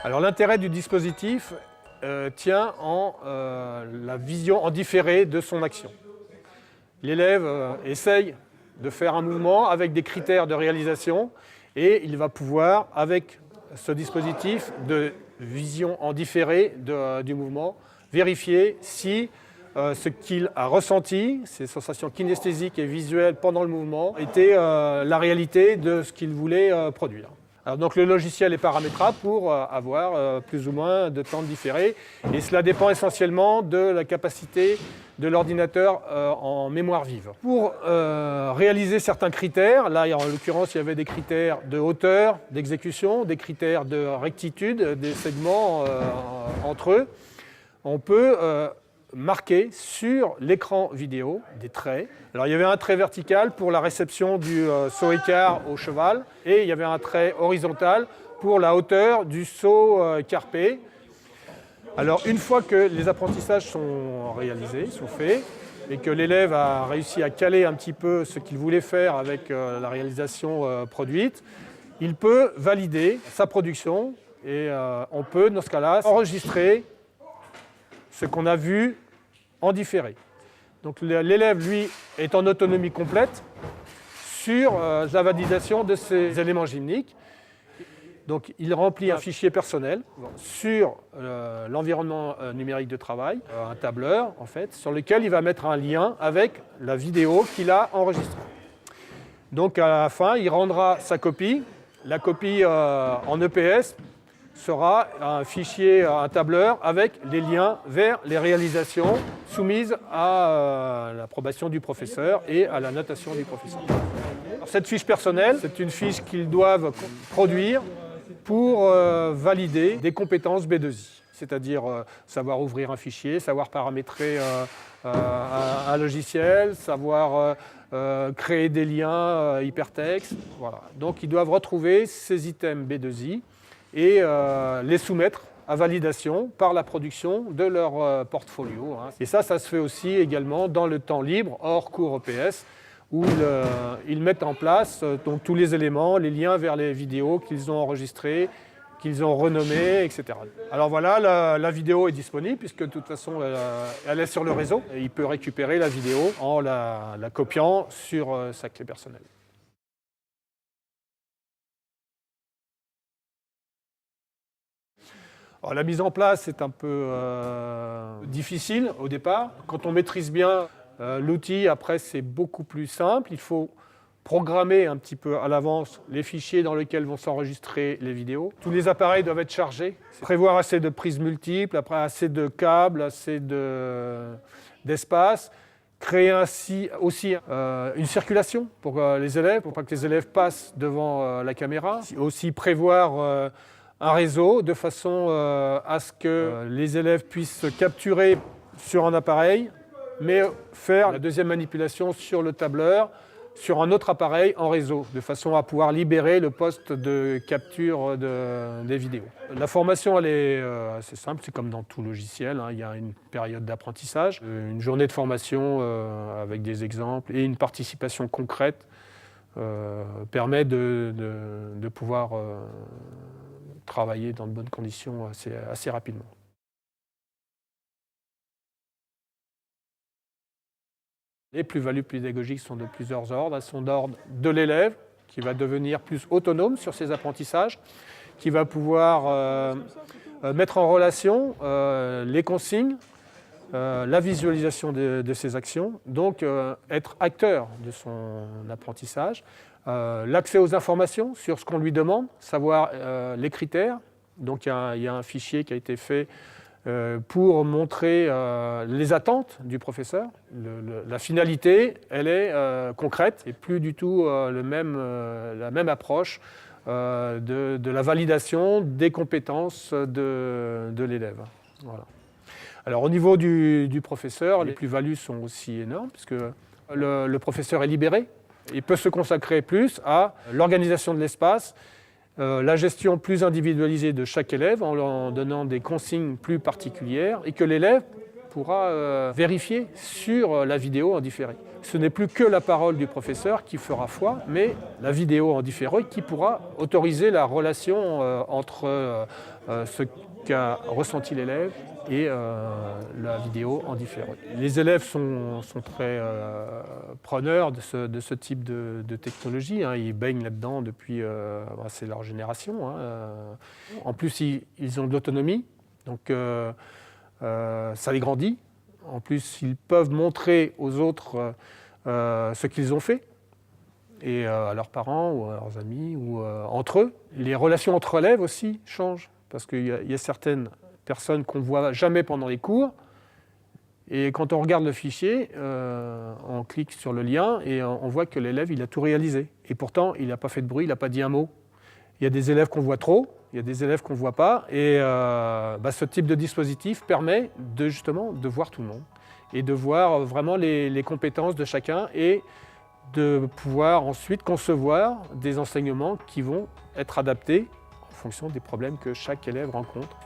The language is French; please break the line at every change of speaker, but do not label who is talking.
Alors l'intérêt du dispositif tient en la vision en différé de son action. L'élève essaye de faire un mouvement avec des critères de réalisation et il va pouvoir, avec ce dispositif de vision en différé du mouvement, vérifier si ce qu'il a ressenti, ses sensations kinesthésiques et visuelles pendant le mouvement, étaient la réalité de ce qu'il voulait produire. Alors, donc le logiciel est paramétrable pour avoir plus ou moins de temps différé et cela dépend essentiellement de la capacité de l'ordinateur en mémoire vive. Pour réaliser certains critères, là en l'occurrence il y avait des critères de hauteur, d'exécution, des critères de rectitude, des segments entre eux, on peut marquer sur l'écran vidéo des traits. Alors il y avait un trait vertical pour la réception du saut écart au cheval et il y avait un trait horizontal pour la hauteur du saut carpé. Alors une fois que les apprentissages sont réalisés, sont faits, et que l'élève a réussi à caler un petit peu ce qu'il voulait faire avec la réalisation produite, il peut valider sa production et on peut dans ce cas-là enregistrer ce qu'on a vu en différé. Donc l'élève, lui, est en autonomie complète sur la validation de ces éléments gymniques. Donc il remplit un fichier personnel sur l'environnement numérique de travail, un tableur en fait, sur lequel il va mettre un lien avec la vidéo qu'il a enregistrée. Donc à la fin, il rendra sa copie. La copie en EPS sera un fichier, un tableur avec les liens vers les réalisations soumises à l'approbation du professeur et à la notation du professeur. Alors, cette fiche personnelle, c'est une fiche qu'ils doivent produire pour valider des compétences B2I, c'est-à-dire savoir ouvrir un fichier, savoir paramétrer un logiciel, savoir créer des liens hypertextes. Voilà. Donc ils doivent retrouver ces items B2I et les soumettre à validation par la production de leur portfolio. Et ça se fait aussi également dans le temps libre, hors cours EPS, où ils mettent en place donc, tous les éléments, les liens vers les vidéos qu'ils ont enregistrées, qu'ils ont renommées, etc. Alors voilà, la vidéo est disponible, puisque de toute façon, elle est sur le réseau. Et il peut récupérer la vidéo en la copiant sur sa clé personnelle. Alors, la mise en place est un peu difficile au départ. Quand on maîtrise bien l'outil, après c'est beaucoup plus simple. Il faut programmer un petit peu à l'avance les fichiers dans lesquels vont s'enregistrer les vidéos. Tous les appareils doivent être chargés. Prévoir assez de prises multiples, après assez de câbles, assez d'espace. Créer ainsi aussi une circulation pour les élèves, pour pas que les élèves passent devant la caméra. Aussi prévoir un réseau de façon à ce que les élèves puissent capturer sur un appareil, mais faire la deuxième manipulation sur le tableur, sur un autre appareil en réseau, de façon à pouvoir libérer le poste de capture des vidéos. La formation, elle est assez simple, c'est comme dans tout logiciel, hein. Il y a une période d'apprentissage, une journée de formation avec des exemples et une participation concrète permet de pouvoir travailler dans de bonnes conditions assez rapidement. Les plus-values pédagogiques sont de plusieurs ordres. Elles sont d'ordre de l'élève, qui va devenir plus autonome sur ses apprentissages, qui va pouvoir mettre en relation les consignes, la visualisation de ses actions, donc être acteur de son apprentissage. L'accès aux informations sur ce qu'on lui demande, savoir les critères. Donc il y a un fichier qui a été fait pour montrer les attentes du professeur. La finalité, elle est concrète et plus du tout la même approche de la validation des compétences de l'élève. Voilà. Alors au niveau du professeur, les plus-values sont aussi énormes puisque le professeur est libéré. Il peut se consacrer plus à l'organisation de l'espace, la gestion plus individualisée de chaque élève en leur donnant des consignes plus particulières et que l'élève pourra vérifier sur la vidéo en différé. ce n'est plus que la parole du professeur qui fera foi, mais la vidéo en différé qui pourra autoriser la relation entre ce qu'a ressenti l'élève et la vidéo en différé. Les élèves sont très preneurs de ce type de technologie, hein. Ils baignent là-dedans depuis c'est leur génération, hein. En plus, ils ont de l'autonomie, donc ça les grandit. En plus, ils peuvent montrer aux autres ce qu'ils ont fait, et à leurs parents ou à leurs amis ou entre eux. Les relations entre élèves aussi changent, parce qu'il y a certaines personnes qu'on ne voit jamais pendant les cours, et quand on regarde le fichier, on clique sur le lien et on voit que l'élève il a tout réalisé. Et pourtant, il n'a pas fait de bruit, il n'a pas dit un mot. Il y a des élèves qu'on voit trop, il y a des élèves qu'on ne voit pas, et ce type de dispositif permet justement de voir tout le monde et de voir vraiment les compétences de chacun et de pouvoir ensuite concevoir des enseignements qui vont être adaptés en fonction des problèmes que chaque élève rencontre.